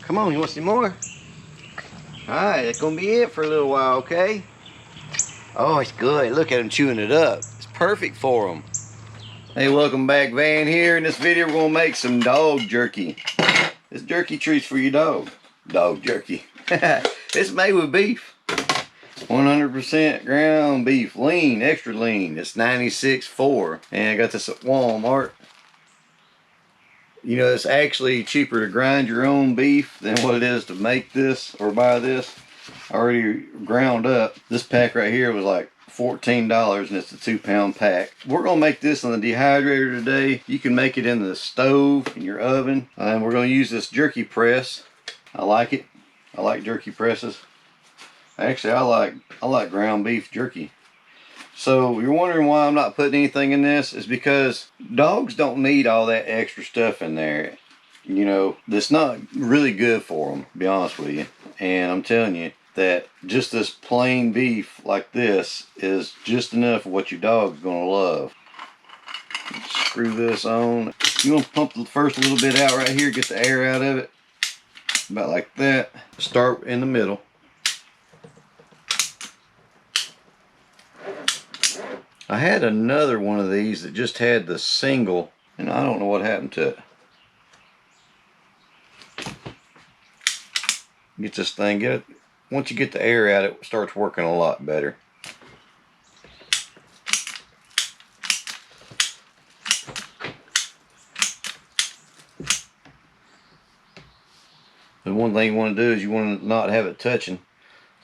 Come on, you want some more? Alright, that's gonna be it for a little while, okay? Oh, it's good. Look at him chewing it up. It's perfect for him. Hey, welcome back. Van here. In this video, we're gonna make some dog jerky. This jerky treats for your dog. Dog jerky. It's made with beef. 100% ground beef, lean, extra lean. It's 96.4, and I got this at Walmart. You know, it's actually cheaper to grind your own beef than what it is to make this or buy this already ground up. This pack right here was like $14, and it's a 2-pound pack. We're gonna make this on the dehydrator today. You can make it in the stove, in your oven, and we're gonna use this jerky press. I like it. I like jerky presses. Actually, I like ground beef jerky. So you're wondering why I'm not putting anything in this? Is because dogs don't need all that extra stuff in there. You know, that's not really good for them, to be honest with you. And I'm telling you that just this plain beef like this is just enough of what your dog's gonna love. Screw this on. You want to pump the first little bit out right here, get the air out of it. About like that. Start in the middle. I had another one of these that just had the single, and I don't know what happened to it. Get this thing, get it. Once you get the air out, it starts working a lot better. The one thing you want to do is you want to not have it touching.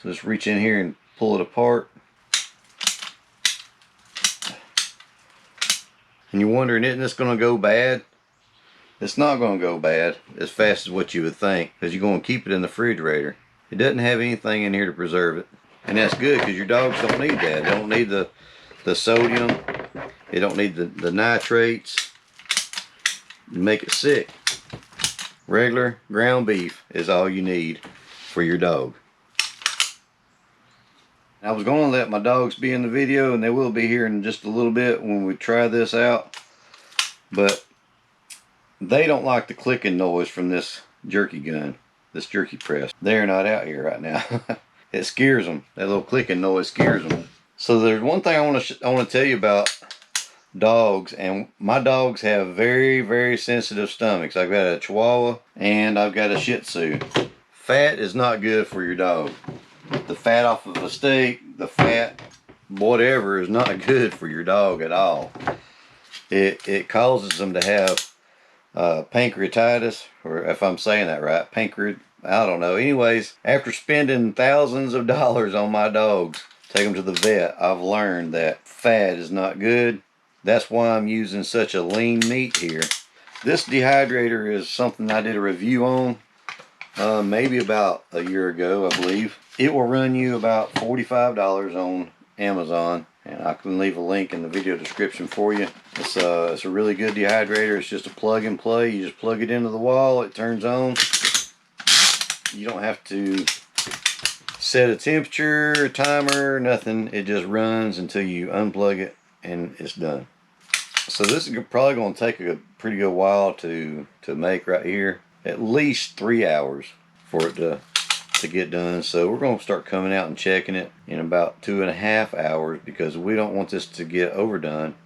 So just reach in here and pull it apart. And you're wondering, isn't this going to go bad? It's not going to go bad as fast as what you would think, because you're going to keep it in the refrigerator. It doesn't have anything in here to preserve it. And that's good, because your dogs don't need that. They don't need the sodium. They don't need the nitrates. You make it sick. Regular ground beef is all you need for your dog. I was going to let my dogs be in the video, and they will be here in just a little bit when we try this out. But they don't like the clicking noise from this jerky gun, this jerky press. They're not out here right now. It scares them. That little clicking noise scares them. So there's one thing I want to tell you about dogs, and my dogs have very, very sensitive stomachs. I've got a Chihuahua and I've got a Shih Tzu. Fat is not good for your dog. The fat off of a steak, the fat whatever is not good for your dog at all. It causes them to have pancreatitis, or if I'm saying that right, I don't know. Anyways, after spending thousands of dollars on my dogs, take them to the vet, I've learned that fat is not good. That's why I'm using such a lean meat here. This dehydrator is something I did a review on maybe about a year ago, I believe. It will run you about $45 on Amazon, and I can leave a link in the video description for you. It's a really good dehydrator. It's just a plug and play. You just plug it into the wall, it turns on. You don't have to set a temperature, timer, nothing. It just runs until you unplug it and it's done. So this is probably going to take a pretty good while to make right here. At least 3 hours for it to get done. So we're going to start coming out and checking it in about 2.5 hours, because we don't want this to get overdone.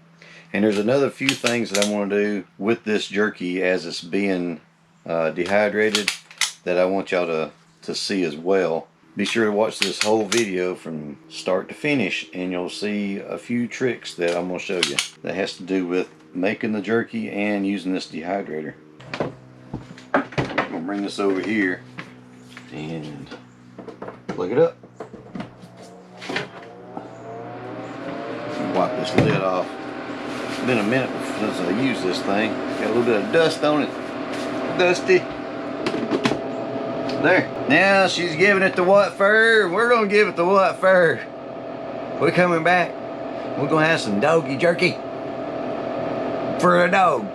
And there's another few things that I want to do with this jerky as it's being dehydrated that I want y'all to see as well. Be sure to watch this whole video from start to finish, and you'll see a few tricks that I'm going to show you that has to do with making the jerky and using this dehydrator. I'm going to bring this over here and plug it up. Wipe this lid off. It's been a minute since I used this thing. Got a little bit of dust on it. Dusty. There. Now she's giving it the what fur. We're going to give it the what fur. We're coming back. We're going to have some doggy jerky for the dogs.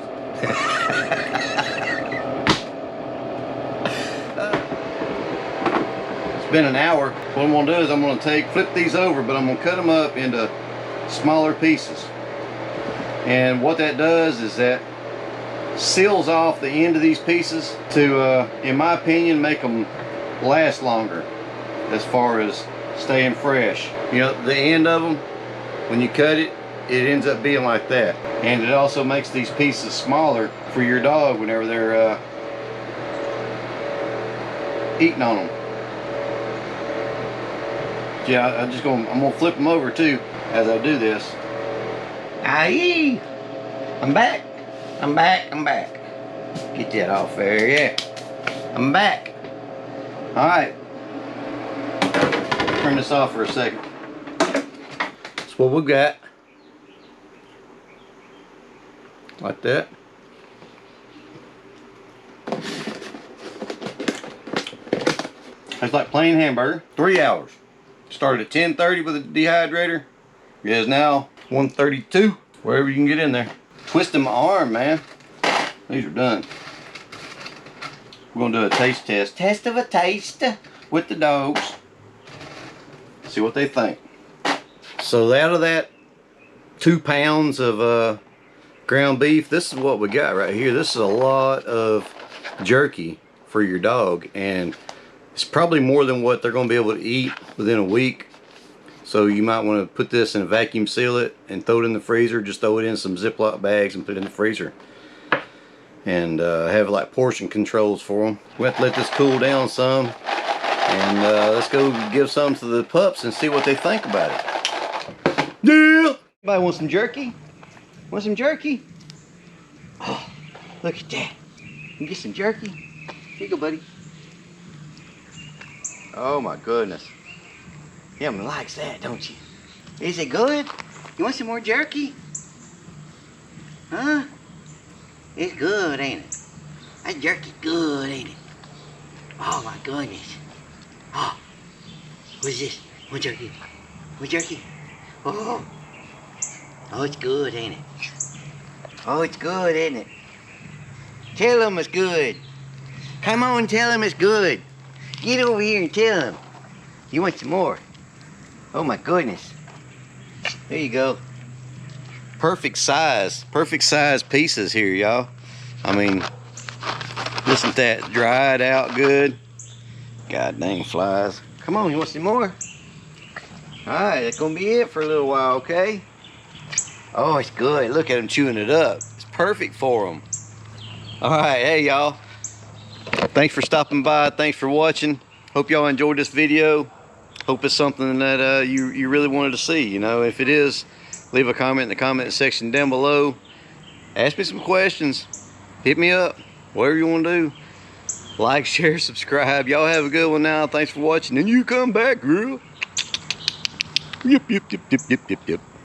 It's been an hour. What I'm going to do is I'm going to flip these over, but I'm going to cut them up into smaller pieces. And what that does is that seals off the end of these pieces to, in my opinion, make them last longer as far as staying fresh. You know, the end of them, when you cut it, it ends up being like that. And it also makes these pieces smaller for your dog whenever they're eating on them. Yeah, I'm gonna flip them over too as I do this. Aye, I'm back. I'm back. Get that off there, yeah. I'm back. All right. Turn this off for a second. That's what we got. Like that. It's like plain hamburger. 3 hours. Started at 10:30 with a dehydrator. It is now 1:32. Wherever you can get in there. Twisting my arm, man. These are done. We're gonna do a taste test. Test of a taste with the dogs. See what they think. So out of that 2 pounds of ground beef, this is what we got right here. This is a lot of jerky for your dog, and it's probably more than what they're going to be able to eat within a week. So you might want to put this and vacuum seal it and throw it in the freezer. Just throw it in some Ziploc bags and put it in the freezer, and have like portion controls for them. We have to let this cool down some, and let's go give some to the pups and see what they think about it. Yeah! Anybody want some jerky? Want some jerky? Oh, look at that. You can get some jerky. Here you go, buddy. Oh my goodness. Him likes that, don't you? Is it good? You want some more jerky? Huh? It's good, ain't it? That jerky good, ain't it? Oh my goodness. Oh, what's this? More jerky. More jerky. Oh. Oh, it's good, ain't it? Oh, it's good, ain't it? Tell him it's good. Come on, tell him it's good. Get over here and tell him. You want some more? Oh my goodness. There you go. Perfect size pieces here, y'all. I mean, listen to that, dried out good. God dang flies. Come on, you want some more? Alright, that's gonna be it for a little while, okay? Oh, it's good. Look at them chewing it up. It's perfect for them. Alright, hey y'all. Thanks for stopping by. Thanks for watching. Hope y'all enjoyed this video. Hope it's something that you really wanted to see. You know, if it is, leave a comment in the comment section down below. Ask me some questions. Hit me up. Whatever you want to do. Like, share, subscribe. Y'all have a good one now. Thanks for watching. And you come back, girl. Yep.